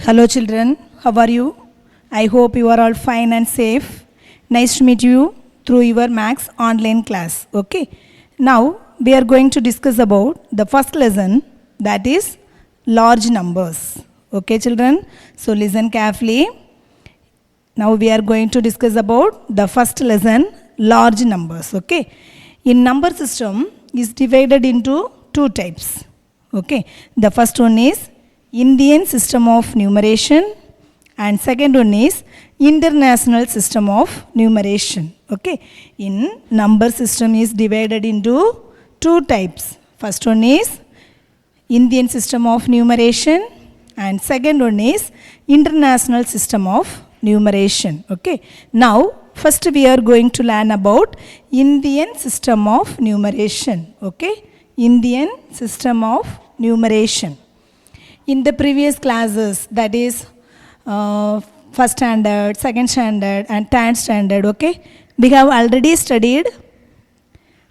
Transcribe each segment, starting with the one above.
Hello children, how are you? I hope you are all fine and safe. Nice to meet you through your Max online class. Okay. Now we are going to discuss about the first lesson, that is large numbers. Okay children, so listen carefully. Now we are going to discuss about the first lesson, large numbers. Okay. In number system is divided into two types. Okay. The first one is Indian system of numeration and second one is international system of numeration. Okay. In number system is divided into two types. First one is Indian system of numeration and second one is international system of numeration. Okay. Now first we are going to learn about Indian system of numeration. Okay. Indian system of numeration. In the previous classes, that is first standard, second standard and third standard, okay, we have already studied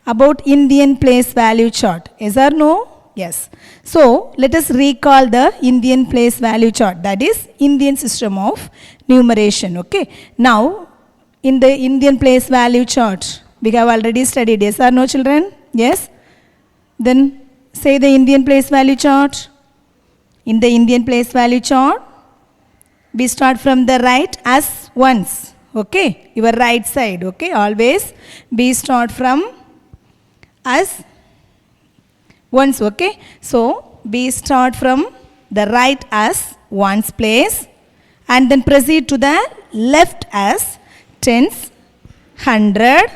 about Indian place value chart. Yes or no? Yes. So let us recall the Indian place value chart, that is Indian system of numeration. Okay. Now in the Indian place value chart we have already studied. Yes or no children? Yes. Then say the Indian place value chart. In the Indian place value chart, we start from the right as ones. Okay, your right side. Okay, always we start from as ones. Okay, so we start from the right as ones place and then proceed to the left as tens, hundred.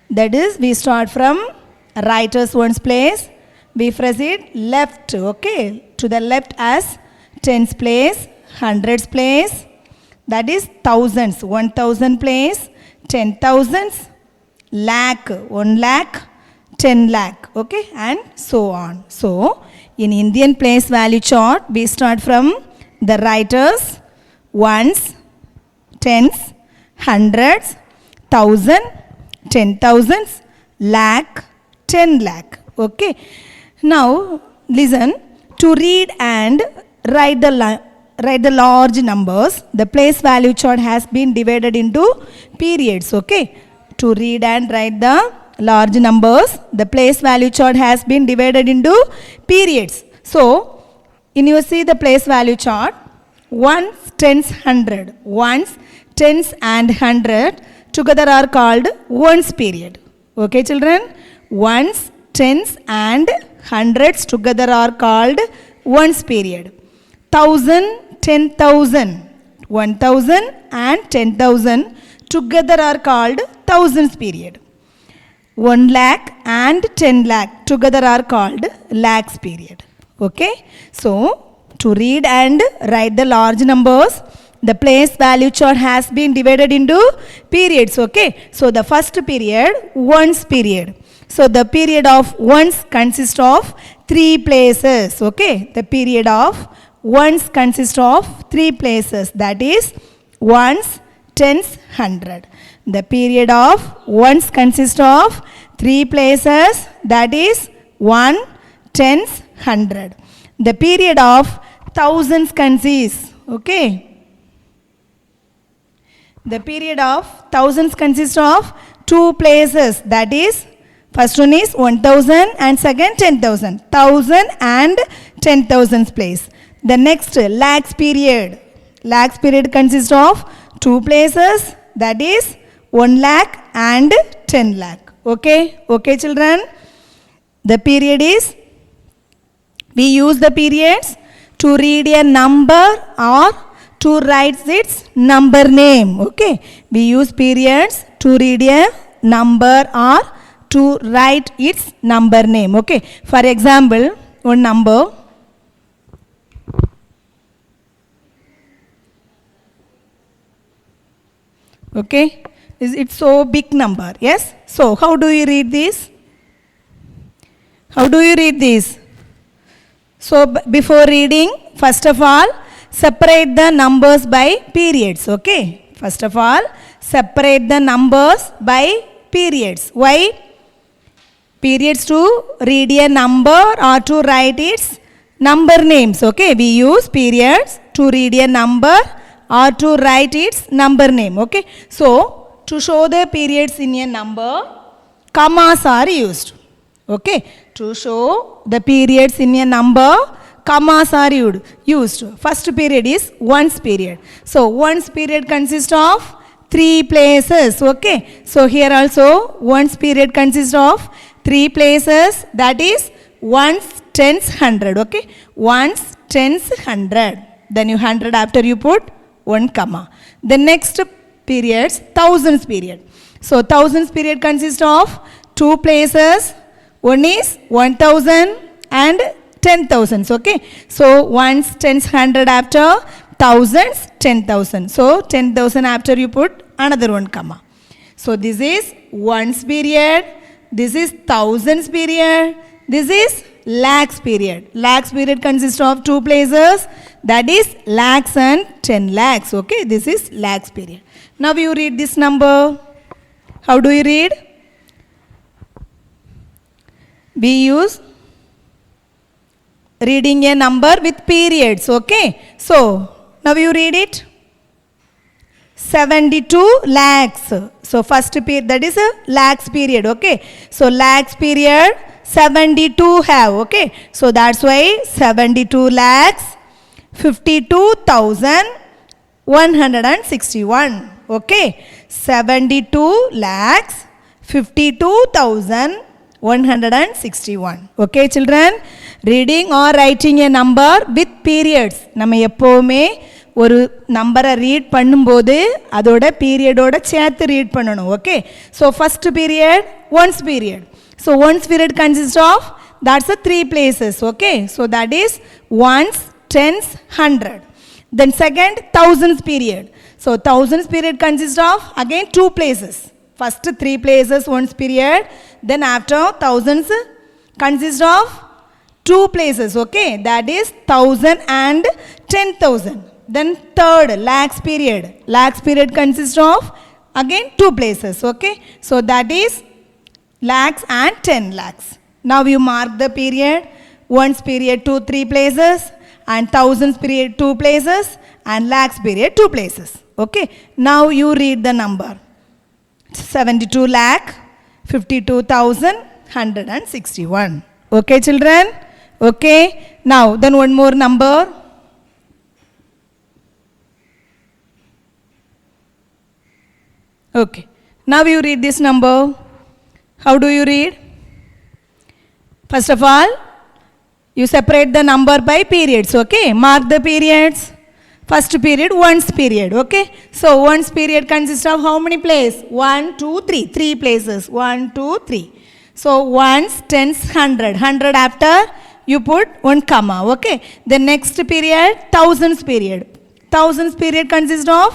That is, we start from right as ones place. We proceed left, okay, to the left as tens place, hundreds place, that is thousands, 1,000 place, 10,000s, lakh, 1 lakh, 10 lakh, okay, and so on. So, in Indian place value chart, we start from the right as ones, tens, hundreds, thousand, 10,000s, lakh, 10 lakh, okay. Now, listen, to read and write the large numbers, the place value chart has been divided into periods, okay. To read and write the large numbers, the place value chart has been divided into periods. So, in you see the place value chart, ones, tens, hundred. Ones, tens and hundred together are called ones period. Okay children? Ones, tens and hundreds together are called ones period. 1,000, 10,000, 1,000 and 10,000 together are called thousands period. 1 lakh and 10 lakh together are called lakhs period. Okay. So, to read and write the large numbers, the place value chart has been divided into periods. Okay. So, the first period, ones period. So, the period of ones consists of 3 places. Okay. The period of ones consists of 3 places. That is ones, tens, hundred. The period of ones consists of 3 places. That is 1, tens, hundred. The period of thousands consists. Okay. The period of thousands consists of 2 places. That is, first one is 1,000 and second 10,000. 1,000 and 10,000 place. The next lakhs period. Lakhs period consists of 2 places. That is 1 lakh and 10 lakh. Okay. Okay children. The period is, we use the periods to read a number or to write its number name. Okay. We use periods to read a number or to write its number name. Okay. For example, one number. Okay. It's so big number. Yes. So, how do you read this? How do you read this? So, before reading, first of all, separate the numbers by periods. Okay. First of all, separate the numbers by periods. Why? Periods to read a number or to write its number names. Okay, we use periods to read a number or to write its number name. Okay, so to show the periods in a number, commas are used. Okay, to show the periods in a number, commas are used. First period is ones period. So ones period consists of 3 places. Okay, so here also ones period consists of 3 places, that is ones, tens, hundred. Okay, ones, tens, hundred. Then you hundred after you put 1 comma. The next periods, thousands period. So thousands period consists of 2 places. One is 1000 and 10,000. Okay, so ones, tens, hundred after thousands, 10,000. So 10,000 after you put another 1 comma. So this is ones period. This is thousands period. This is lakhs period. Lakhs period consists of 2 places, that is lakhs and 10 lakhs. Okay, this is lakhs period. Now you read this number. How do you read? We use reading a number with periods. Okay, so now you read it. 72 lakhs. So first period, that is a lakhs period. Okay, so lakhs period 72 have. Okay, so that's why 72 lakhs 52,161. Okay, 72 lakhs 52,161. Okay children, reading or writing a number with periods. நம்ம எப்போவுமே ஒரு நம்பரை read பண்ணும்போது அதோட பீரியடோட சேர்த்து read பண்ணணும். Okay, so first period ones period. So ones period consist of, that's the 3 places. Okay, so that is ones, tens, hundred. Then second, thousands period. So thousands period consists of again 2 places. First 3 places ones period, then after thousands consists of 2 places. Okay, that is 1000 and 10,000. Then third, lakhs period. Lakhs period consists of again 2 places. Okay, so that is lakhs and 10 lakhs. Now you mark the period. Ones period 2, 3 places, and thousands period 2 places, and lakhs period 2 places. Okay, now you read the number. 72 lakh 52,161. Okay children? Okay, now then one more number. Okay, now you read this number. How do you read? First of all, you separate the number by periods. Okay, mark the periods. First period, ones period. Okay, so ones period consists of how many places? 1, 2, 3. 3 places. 1, 2, 3. So ones, tens, hundred. 100 after you put 1 comma. Okay, the next period, thousands period. Thousands period consists of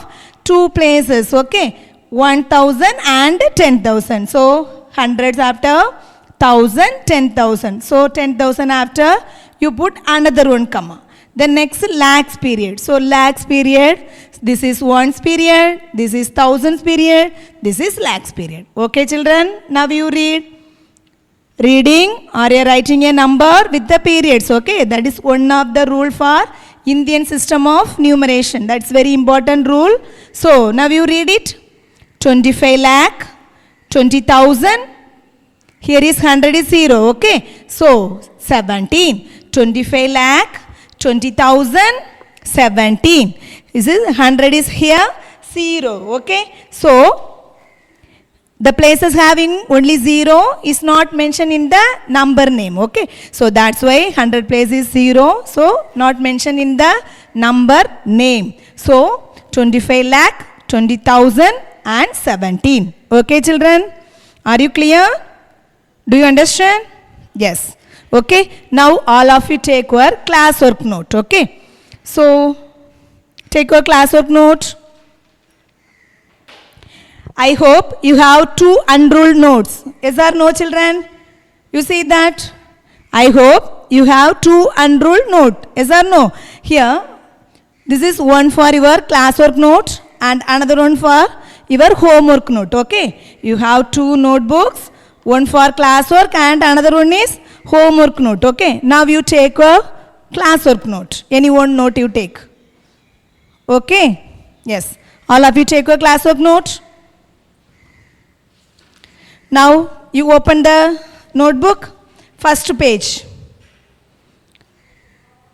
2 places. Okay, 1,000 and 10,000. So hundreds after 1,000, 10,000. So 10,000 after you put another 1 comma. The next lakhs period. So lakhs period, this is ones period, this is thousands period, this is lakhs period. Okay children, now you read. Reading or writing a number with the periods. Okay, that is one of the rule for Indian system of numeration. That's very important rule. So now you read it. 25 lakh 20,000. Here is 100 is 0. Okay, so 17. 25 lakh 20,000 17. This is 100 is here 0. Okay, so the places having only 0 is not mentioned in the number name. Okay, so that's why 100 place is 0, so not mentioned in the number name. So 25 lakh 20,000 and 17. Okay children, are you clear? Do you understand? Yes. Okay, now all of you take your classwork note. Okay, so take your classwork note. I hope you have 2 unruled notes. Yes or no children? You see that? I hope you have 2 unruled note. Yes or no? Here, this is one for your classwork note and another one for your homework note. Okay, you have 2 notebooks, one for classwork and another one is homework note. Okay, now you take your classwork note. Any one note you take. Okay? Yes. All of you take your classwork note. Now you open the notebook. First page.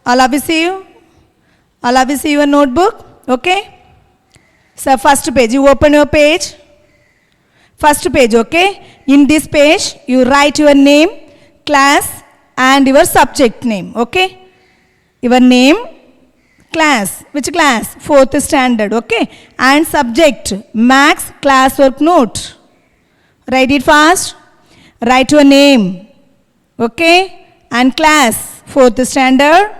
All of you see you? All of you see your notebook? Okay? So first page, you open your page. First page, okay? In this page, you write your name, class, and your subject name, okay? Your name, class, which class? 4th standard, okay? And subject, max classwork note. Write it fast. Write your name, okay? And class, 4th standard.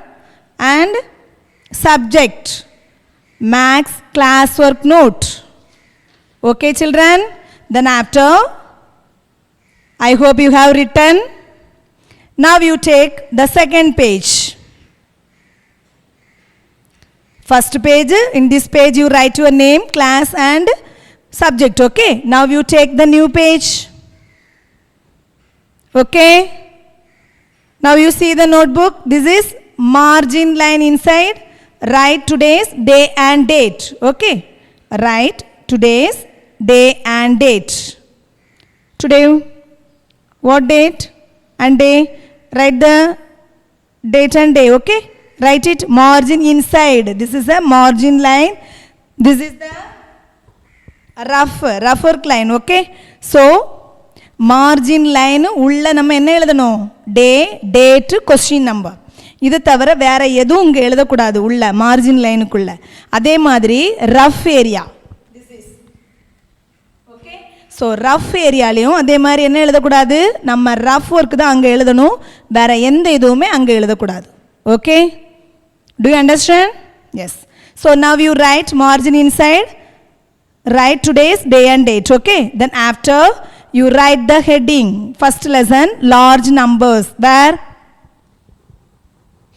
And subject, max classwork note. Okay, children? Then after, I hope you have written. Now you take the second page. First page, in this page you write your name, class and subject, okay? Now you take the new page. Okay? Now you see the notebook. This is margin line inside. Write today's day and date, okay? Write today's day and date. Today, what date and day? Write the date and day, okay? Write it margin inside. This is a margin line. This is the rough line, okay? So, margin line உள்ள நம்ம என்ன எழுதணும்? Day, date, question number. இது தவிர வேற எதுவும் இங்க எழுதக்கூடாது உள்ள மார்ஜின் லைனுக்குள்ள. அதே மாதிரி ரஃப் ஏரியா. ஸோ ரஃப் ஏரியாலையும் அதே மாதிரி என்ன எழுதக்கூடாது? நம்ம ரஃப் ஒர்க் தான் அங்கே எழுதணும். வேற எந்த இதுவுமே அங்கே எழுதக்கூடாது. Okay? Do you understand? Yes. So now you write margin inside. Write today's day and date. Okay? Then after you write the heading. First lesson, large numbers. Where?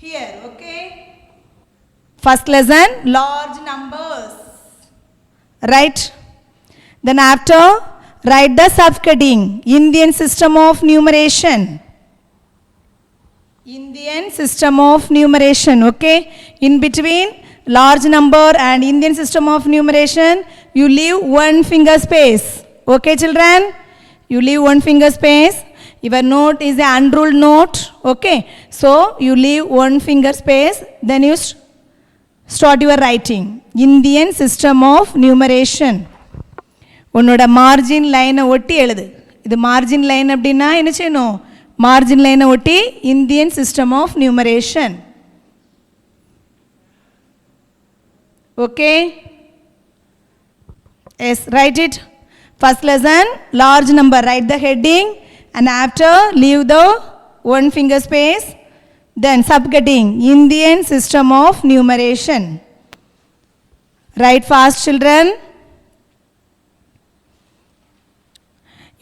Here. Okay? First lesson, large numbers. Right? Then after, write the subheading. Indian system of numeration. Indian system of numeration. Okay? In between large number and Indian system of numeration, you leave one finger space. Okay, children? You leave one finger space. Your note is an unruled note. Okay? So, you leave one finger space. Then you start your writing. Indian system of numeration. உன்னோட margin லைனை ஒட்டி எழுது. இது margin line அப்படின்னா என்ன செய்யணும்? Margin லைனை ஒட்டி Indian system of numeration. Okay? Yes, right it. First lesson large number. Right the heading and after leave the one finger space. Then subheading Indian system of numeration. Right fast children.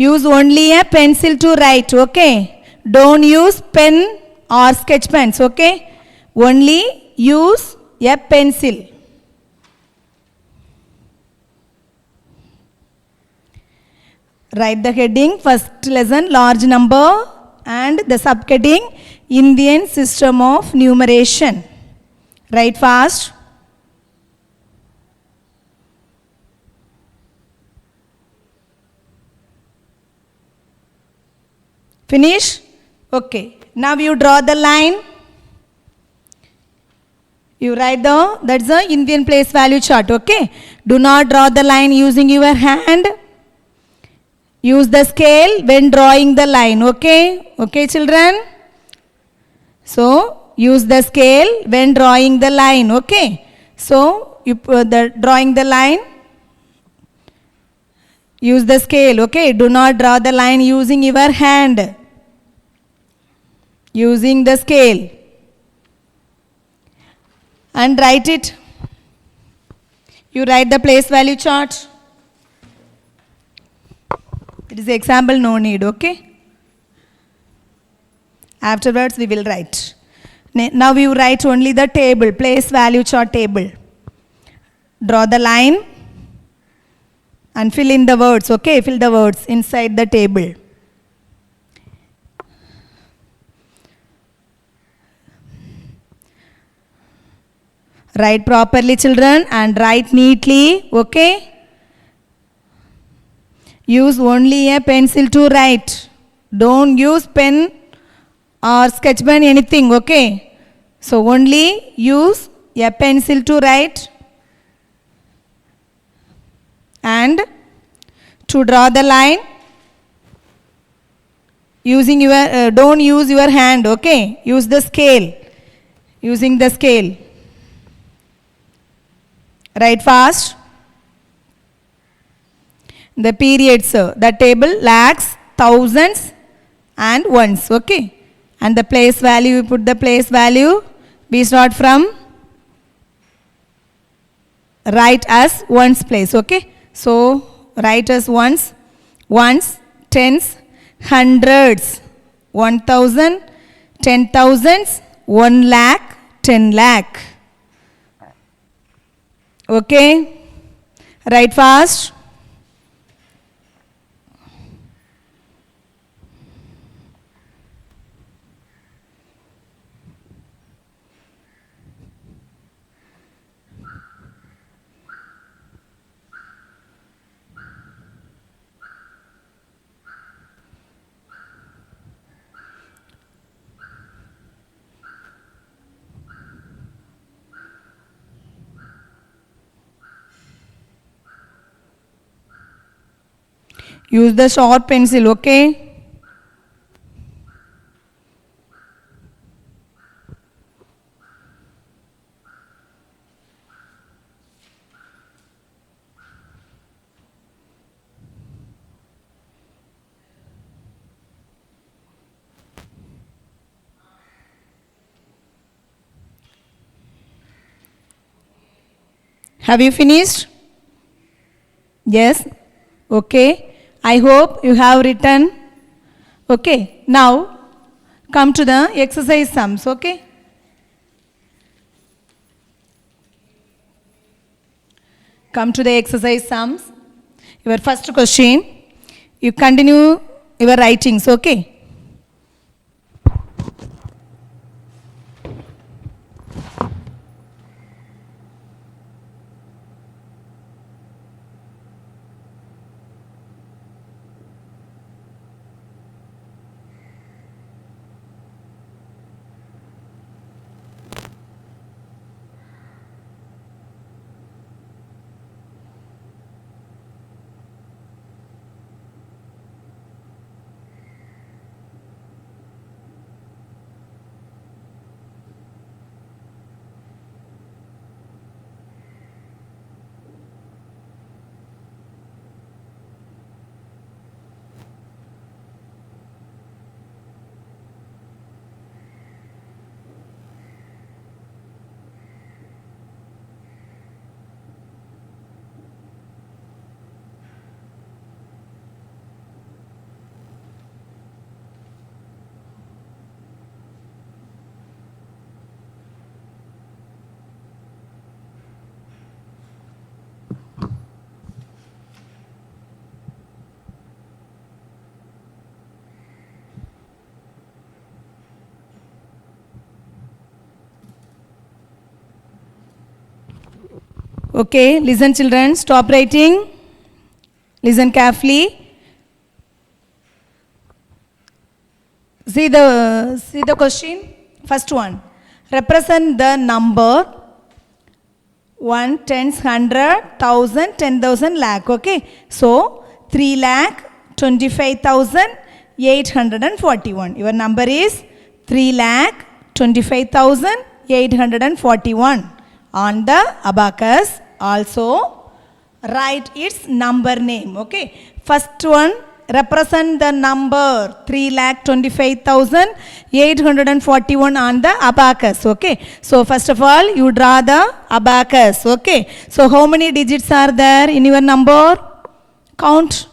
Use only a pencil to write, okay? Don't use pen or sketch pens, okay? Only use a pencil. Write the heading, first lesson, large number, and the subheading, Indian system of numeration. Write fast. Finish? Okay. Now you draw the line. You write that's the Indian place value chart. Okay. Do not draw the line using your hand. Use the scale when drawing the line. Okay. Okay, children. So, use the scale when drawing the line. Okay. So, you drawing the line. Use the scale, okay? Do not draw the line using your hand. Using the scale. And write it. You write the place value chart. It is example, no need, okay? Afterwards, we will write. Now you write only the table, place value chart table. Draw the line. And fill in the words, okay? Fill the words inside the table. Write properly, children, and write neatly. Okay? Use only a pencil to write. Don't use pen or sketch pen, anything. Okay? So only use a pencil to write and to draw the line. Using your don't use your hand. Okay? Use the scale. Using the scale. Write fast. The periods, the table lakhs, thousands and ones. Okay? And the place value, we put the place value. We start from write as ones place. Okay? So write as ones, tens, hundreds, 1,000, 10,000s, 1 lakh, 10 lakh. Okay? Write fast. Use the sharp pencil. Okay? Have you finished? Yes? Okay. I hope you have written. Okay. Now, come to the exercise sums. Okay? Come to the exercise sums. Your first question. You continue your writings. Okay? Okay, listen children, stop writing. Listen carefully. See the question. First one. Represent the number 1, tens, 100, 1,000, 10,000, lakh. Okay. So 3,25,841. Your number is 3,25,841. On the abacus, also write its number name. Okay. First one, represent the number 3,25,841 on the abacus. Okay. So first of all, you draw the abacus. Okay. So how many digits are there in your number? Count.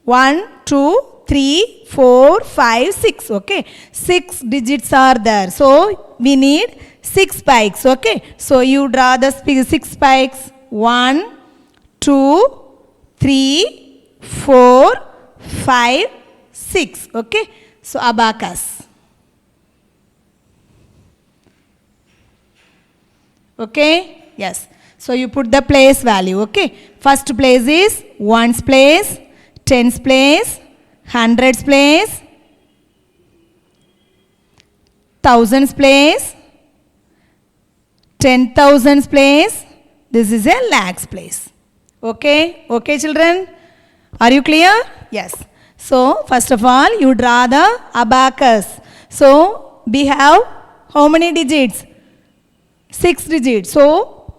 1, 2, 3, 4, 5, 6. Okay. 6 digits are there. So we need 6 spikes. Okay. So you draw the 6 spikes. 1, 2, 3, 4, 5, 6. Okay. So abacus. Okay? Yes. So you put the place value. Okay? First place is ones place, tens place, hundreds place, thousands place, 10,000s place. This is a lakhs place. Okay? Okay, children? Are you clear? Yes. So, first of all, you draw the abacus. So, we have how many digits? 6 digits. So,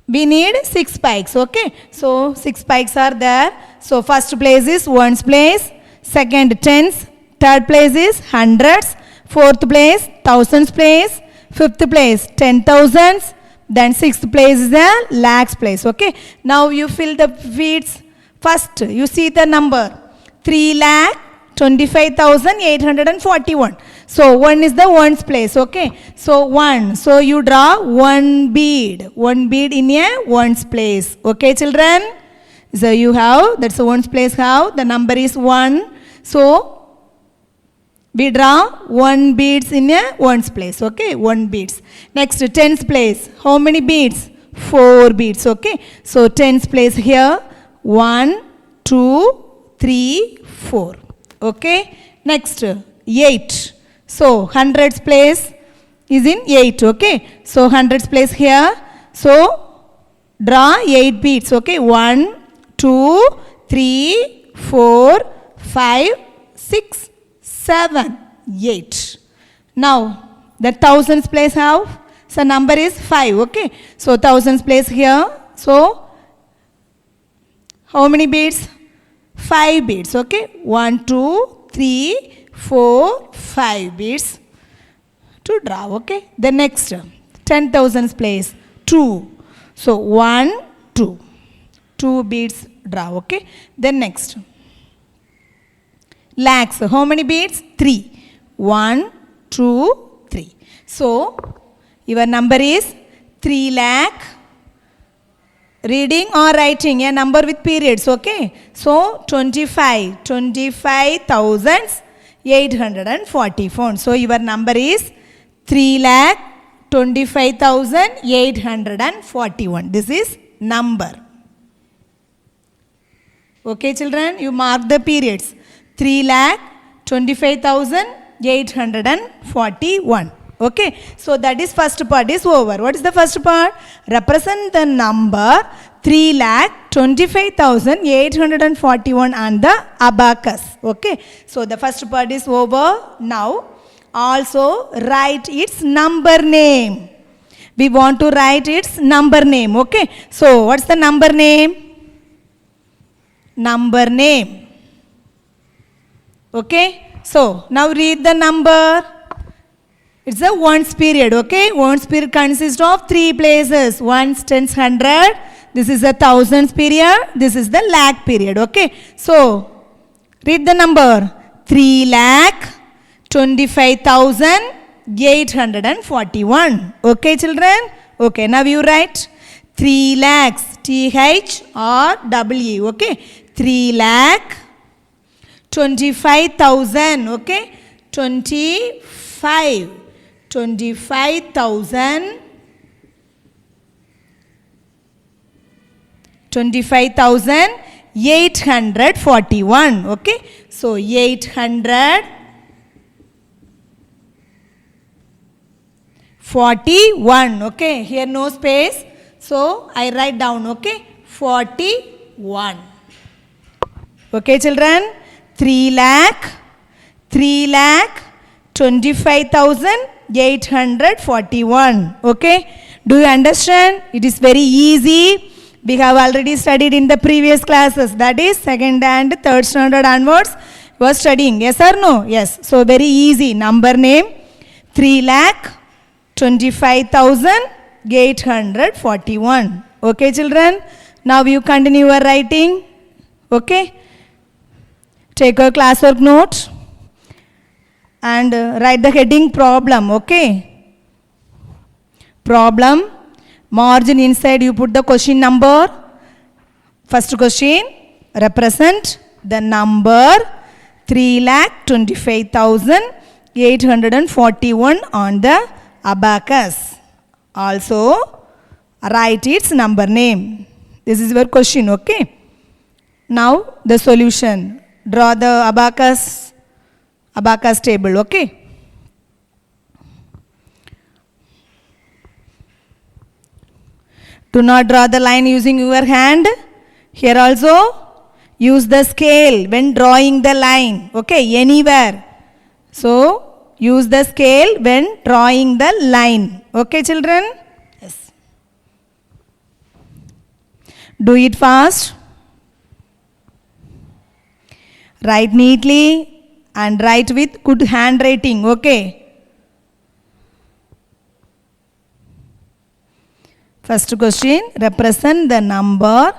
we need 6 spikes. Okay? So, 6 spikes are there. So, first place is ones place. Second, tens. Third place is hundreds. Fourth place, thousands place. Fifth place, 10,000s. Then sixth place is the lakhs place. Okay. Now you fill the fields. First, you see the number 3,25,841. So 1 is the ones place. Okay. So 1. So you draw one bead. One bead in a ones place. Okay, children. So you have, that's the ones place have. The number is 1. So we draw one beads in a ones place. Okay, one beads. Next, tens place. How many beads? 4 beads. Okay, so tens place here. 1, 2, 3, 4. Okay, next 8. So hundreds place is in 8. Okay, so hundreds place here. So draw 8 beads. Okay, 1, 2, 3, 4, 5, 6, 7, 8. Now the thousands place have, so number is 5. Okay, so thousands place here. So how many beads? 5 beads. Okay, 1, 2, 3, 4, 5 beads to draw. Okay, the next 10,000s place 2. So 1, 2, 2 beads draw. Okay, then next lakhs. How many beads? 3. 1, 2, 3. So your number is 3 lakh. Reading or writing a number with periods. Okay. So 25,844. So your number is 3,25,841. This is number. Okay, children, you mark the periods. 3,25,841. Okay, so that is first part is over. What is the first part? Represent the number 3,25,841 on the abacus. Okay, so the first part is over. Now also write its number name. We want to write its number name. Okay, so what's the number name? Number name. Okay, so now read the number. It's a ones period. Okay, ones period consists of 3 places. Ones, tens, hundred. This is a thousands period. This is the lakh period. Okay, so read the number 3,25,841. Okay, children. Okay, now you write 3 lakhs. THRW. Okay, 3,25,000. Okay, 25,841. Okay, so 841. Okay, here no space, so I write down. Okay, 41. Okay, children, 3,25,841. Okay, do you understand? It is very easy. We have already studied in the previous classes, that is second and third standard onwards. You are studying, yes or no? Yes. So very easy. Number name 3,25,841. Okay, children. Now you continue your writing. Okay. Take your classwork note and write the heading problem. Okay. Problem. Margin inside you put the question number. First question, represent the number 3,25,841 on the abacus. Also, write its number name. This is your question, okay? Now, the solution. Draw the abacus table, okay? Do not draw the line using your hand. Here also, use the scale when drawing the line, okay? Anywhere. So, use the scale when drawing the line. Okay, children? Yes. Do it fast. Write neatly and write with good handwriting. Okay. First question. Represent the number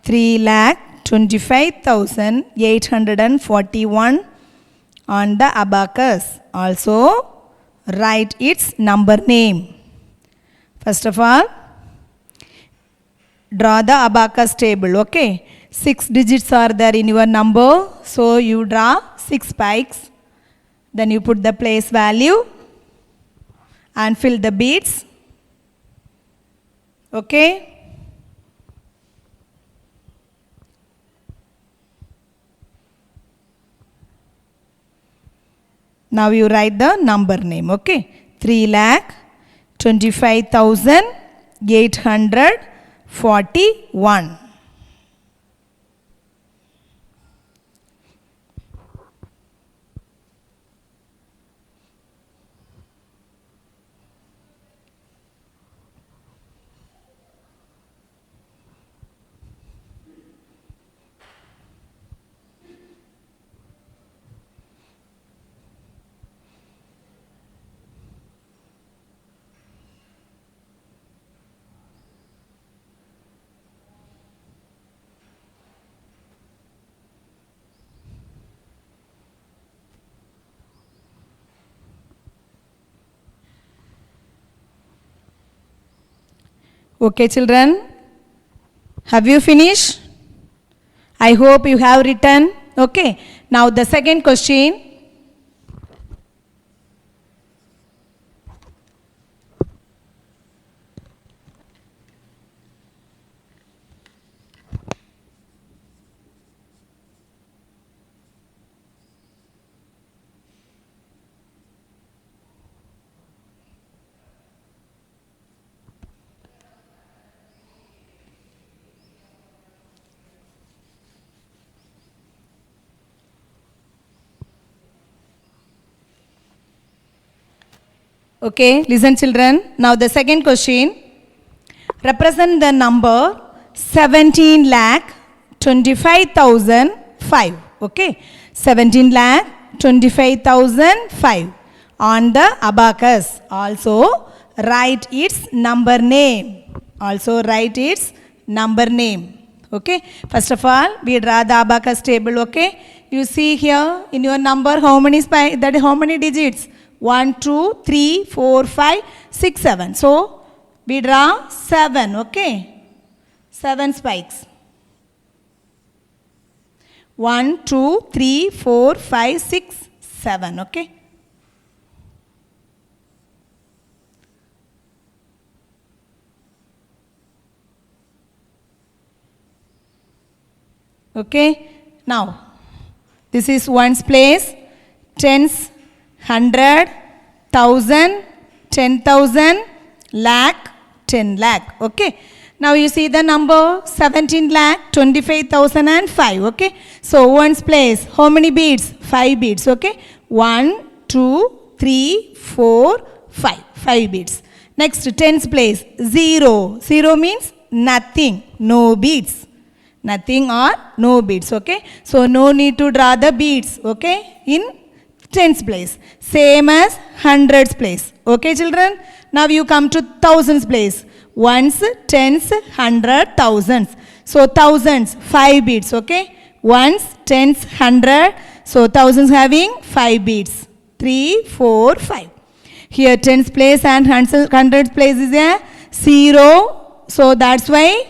3,25,841 on the abacus. Also, write its number name. First of all, draw the abacus table, okay? 6 digits are there in your number, so you draw 6 spikes. Then you put the place value and fill the beads, okay? Now you write the number name, okay? 3,25,841. Okay, children, have you finished? I hope you have written. Okay, now the second question. Okay, listen children. Now the second question. Represent the number 17,25,005. Okay, 17,25,005 on the abacus. Also write its number name. Also write its number name. Okay, first of all, we draw the abacus table. Okay, you see here in your number how many how many digits? 1, 2, 3, 4, 5, 6, 7. So, we draw 7, okay? 7 spikes. 1, 2, 3, 4, 5, 6, 7, okay? Okay? Now, this is ones place, tens, 100, 1000, 10,000, lakh, 10 lakh. Okay. Now you see the number 17 lakh, 25,005. Okay. So ones place, how many beads? 5 beads. Okay. 1, 2, 3, 4, 5. 5 beads. Next, tens place, 0. 0 means nothing, no beads. Nothing or no beads. Okay. So no need to draw the beads. Okay. In tens place, same as hundreds place. Okay, children? Now you come to thousands place. Ones, tens, hundred, thousands. So thousands, 5 beads. Okay? Ones, tens, hundred. So thousands having 5 beads. 3, 4, 5. Here tens place and hundreds place is a 0. So that's why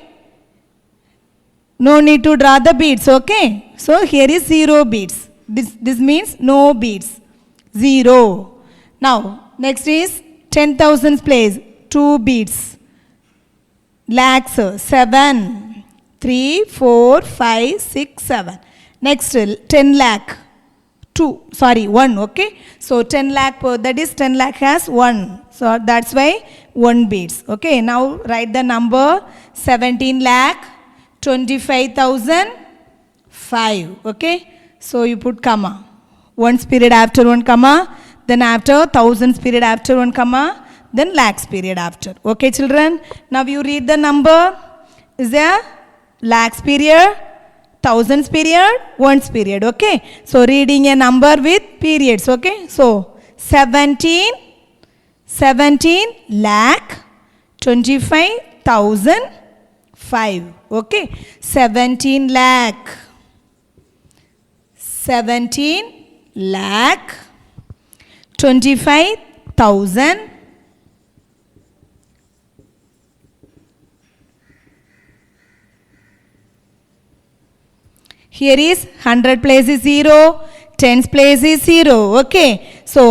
no need to draw the beads. Okay? So here is 0 beads. This means no beads. 0. Now, next is 10,000 place. 2 beads. Lakhs, 7. 3, 4, 5, 6, 7. Next, 10 lakh. 1, okay. So 10 lakh, that is 10 lakh has 1. So that's why 1 beads. Okay, now write the number 17 lakh 25,005. Okay, so you put comma. 1's period after 1 comma, then after 1000's period after 1 comma, then lakhs period after. Okay, children. Now you read the number. Is there lakhs period, thousands period, ones period. Okay, so reading a number with periods. Okay, so 17 lakh 25,005. Okay, 17 lakh 25,000. Here is 100 place is 0, 10's place is 0. Okay, so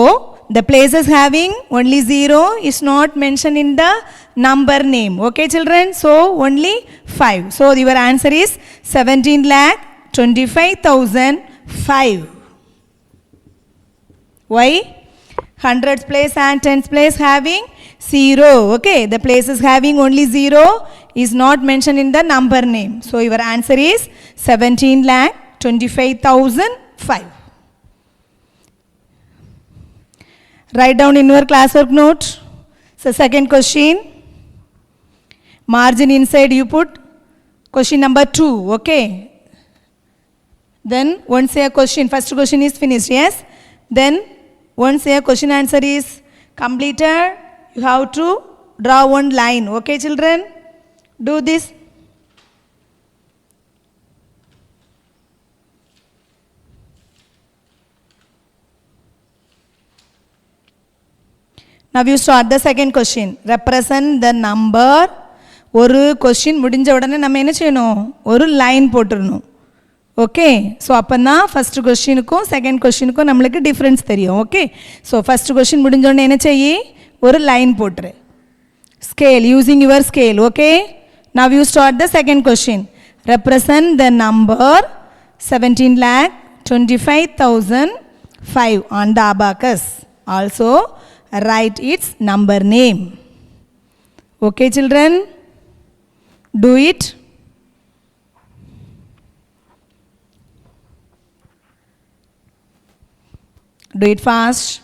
the places having only 0 is not mentioned in the number name. Okay, children, so only 5. So your answer is 17 lakh 25,005. Why? 100's place and 10's place having 0. Okay, the places having only 0 is not mentioned in the number name. So your answer is 17 lakh 25,005. Write down in your classwork note. So second question. Margin inside you put question number 2. Okay. Then once a question, first question is finished. Yes. Then once a question answer is completed, you have to draw one line. Okay, children? Do this. Now you start the second question. Represent the number. ஒரு question முடிஞ்ச உடனே நம்ம என்ன செய்யணும், ஒரு line போட்டுடணும். Okay, so அப்போ தான் ஃபஸ்ட்டு கொஸ்டினுக்கும் செகண்ட் கொஸ்டினுக்கும் நம்மளுக்கு டிஃப்ரென்ஸ் தெரியும். ஓகே, ஸோ ஃபஸ்ட்டு கொஸ்டின் முடிஞ்ச உடனே என்ன செய்யி, ஒரு லைன் போட்டுரு. Scale, using your scale. Okay, now you start the second question. Represent the number 17,25,005 on the abacus. Also write its number name. Okay, children, do it. Do it fast.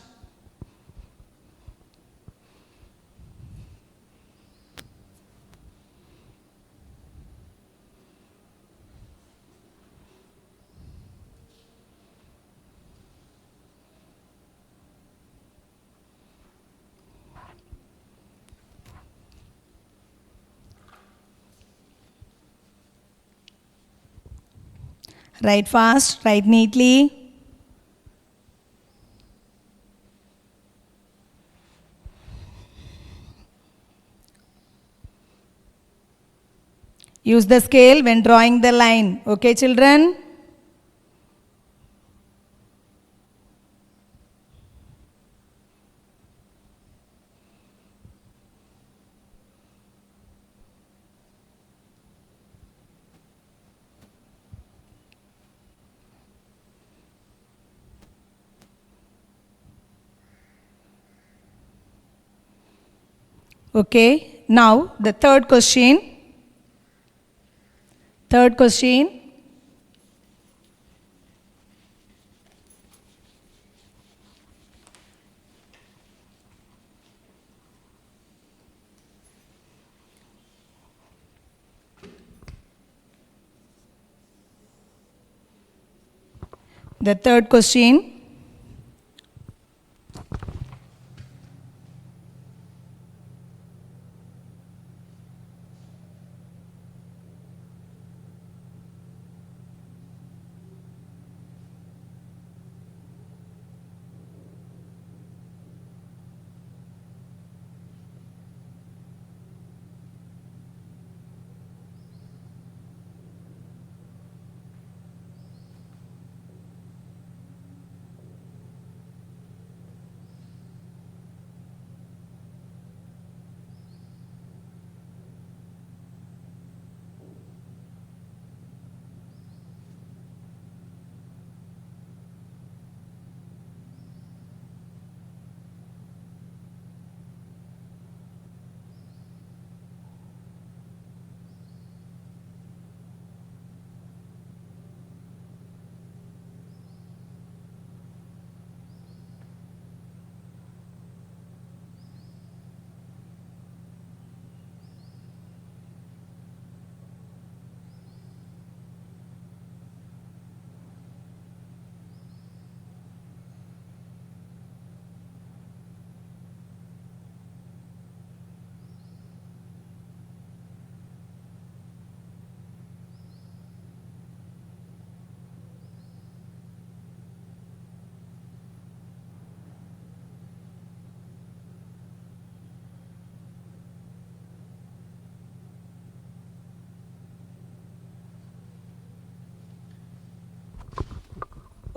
Write fast, write neatly. Use the scale when drawing the line. Okay, children? Okay, now the third question. Third question. The third question.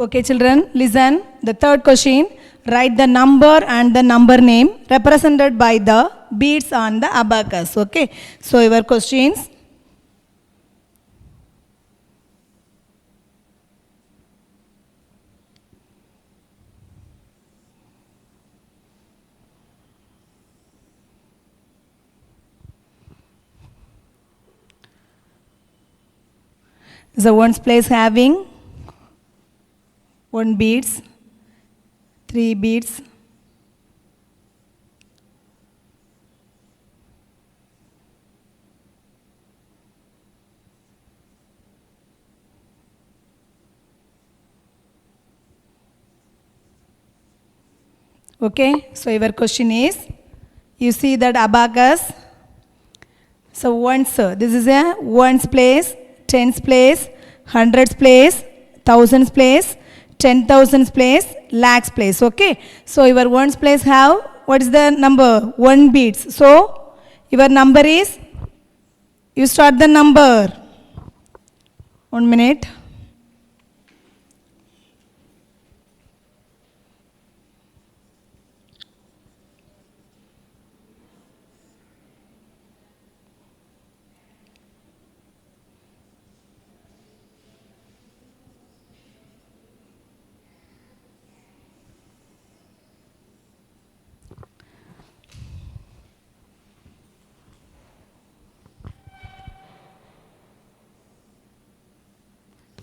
Okay, children, listen. The third question, write the number and the number name represented by the beads on the abacus. Okay, so your questions. The ones place having 1 beads, 3 beads, okay, so your question is, you see that abacus, so ones, this is a ones place, tens place, hundreds place, thousands place, 10,000s place, lakhs place, okay. So your ones place have, what is the number? 1 beads. So your number is, you start the number. 1 minute.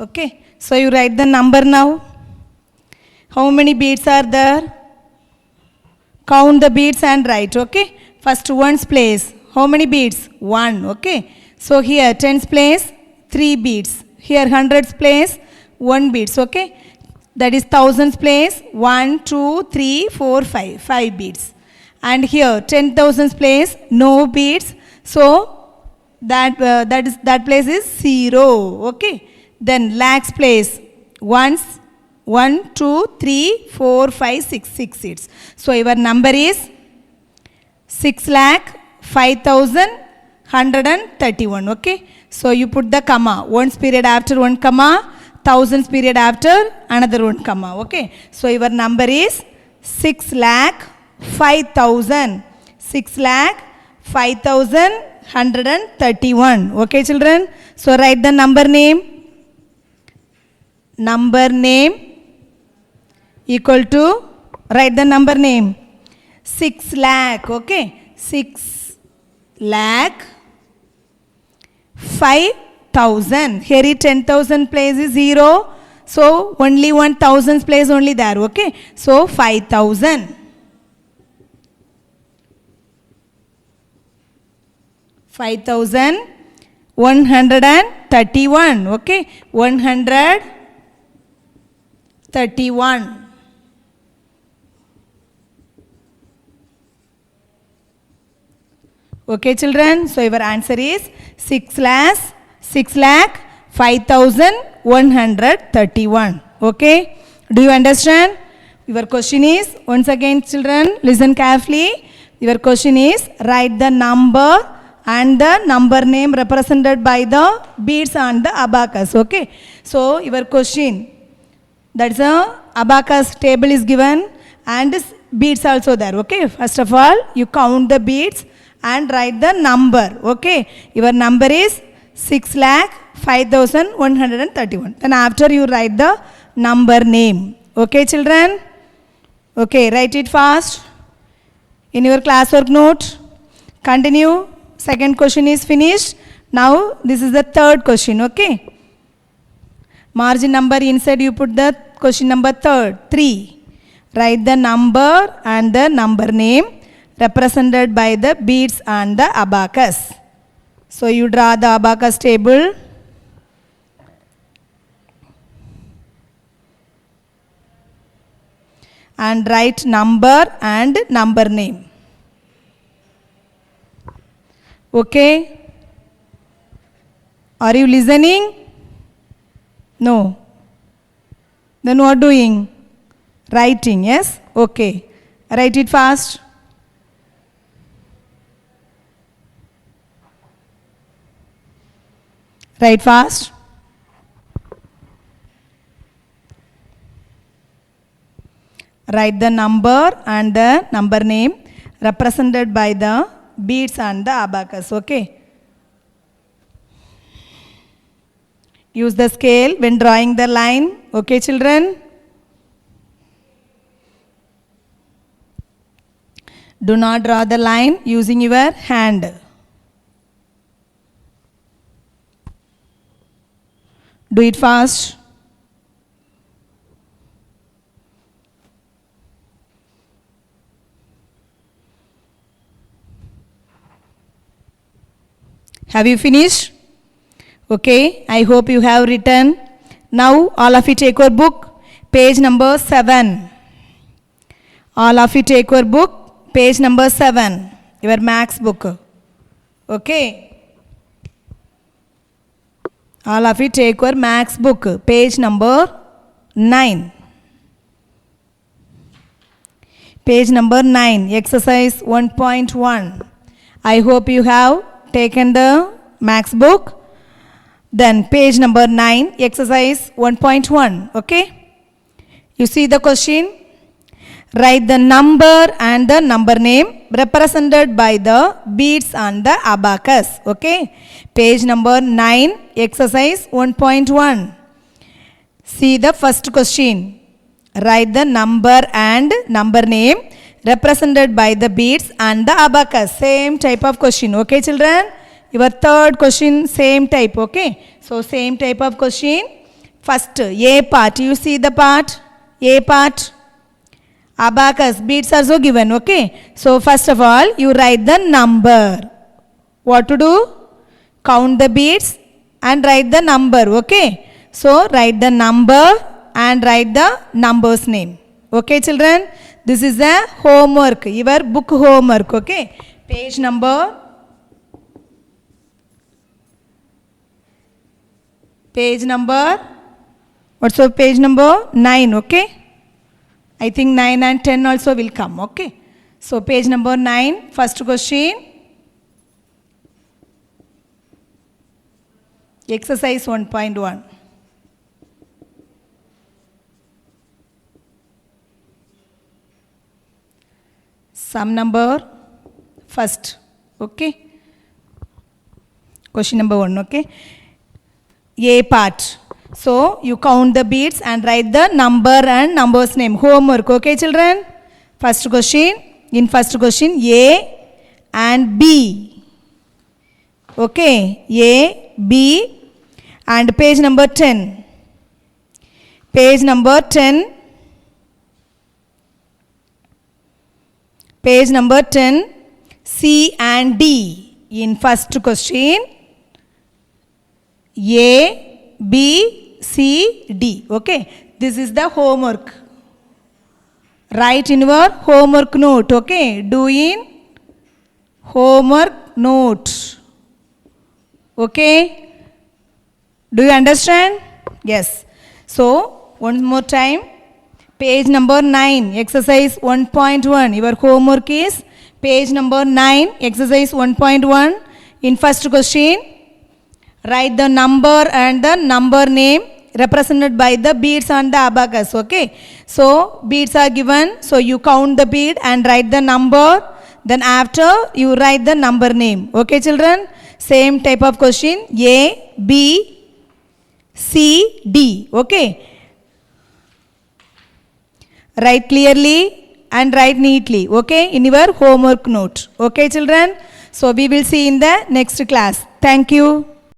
Okay, so you write the number now. How many beads are there? Count the beads and write, okay. First ones place, how many beads? 1, okay. So here tens place, 3 beads. Here hundreds place, 1 beads, okay. That is thousands place, 1, 2, 3, 4, 5, 5 beads. And here 10,000s place, no beads. So that place is 0, okay. Then lakhs place, ones, 1, 2, 3, 4, 5, 6, 6 seats. So your number is 6,05,131, okay. So you put the comma, ones period after 1 comma, thousands period after another 1 comma, okay. So your number is 6,05,000, 6,05,131, okay children. So write the number name. Number name equal to, write the number name, 6 lakh, okay, 6 lakh 5,000. Here is 10,000 place is 0, so only 1,000 place only there, okay. So 5,000. 5,131, okay, 131. Okay children, so your answer is 6 lakh 5,131. Okay, do you understand? Your question is, once again children, listen carefully. Your question is, write the number and the number name represented by the beads on the abacus. Okay, so your question, that's a abacus table is given and beads also there. Okay, first of all you count the beads and write the number. Okay, your number is 6,05,131. Then after you write the number name. Okay children, okay, write it fast in your classwork note. Continue. Second question is finished. Now this is the third question. Okay, margin number inside you put the question number 3. Write the number and the number name represented by the beads on the abacus. So you draw the abacus table. And write number and number name. Okay? Are you listening? No. Then what doing? Writing, yes? Okay. Write it fast. Write fast. Write the number and the number name represented by the beads and the abacus. Okay. Use the scale when drawing the line. Okay, children. Do not draw the line using your hand. Do it fast. Have you finished? Okay, I hope you have written. Now all of you take your book, page number 7. All of you take your book, page number 7, your maths book. Okay. All of you take your maths book, page number 9. Page number 9, exercise 1.1. I hope you have taken the maths book. Then page number 9, exercise 1.1. Okay. You see the question. Write the number and the number name represented by the beads and the abacus. Okay. Page number 9, exercise 1.1. See the first question. Write the number and number name represented by the beads and the abacus. Same type of question. Okay, children. Your third question, same type. Okay. So same type of question. First, A part. You see the part. A part. Abacus. Beads are so given. Okay. So first of all, you write the number. What to do? Count the beads and write the number. Okay. So write the number and write the number's name. Okay, children. This is the homework. Your book homework. Okay. Page number. What's the page number? 9. Okay. I think 9 and 10 also will come. Okay. So page number 9, first question. Exercise 1.1. Sum number first. Okay. Question number 1. Okay. A part. So you count the beads and write the number and number's name. Homework. Okay, children. First question. In first question, A and B. Okay. A, B, and page number 10. Page number 10. Page number 10. C and D. In first question, A, B, C, D. Okay. This is the homework. Write in your homework note. Okay. Do in homework note. Okay. Do you understand? Yes. So, one more time. Page number 9, exercise 1.1. Your homework is page number 9, exercise 1.1. In first question, write the number and the number name represented by the beads and the abacus. Okay. So, beads are given. So, you count the bead and write the number. Then after, you write the number name. Okay, children. Same type of question. A, B, C, D. Okay. Write clearly and write neatly. Okay. In your homework note. Okay, children. So, we will see in the next class. Thank you.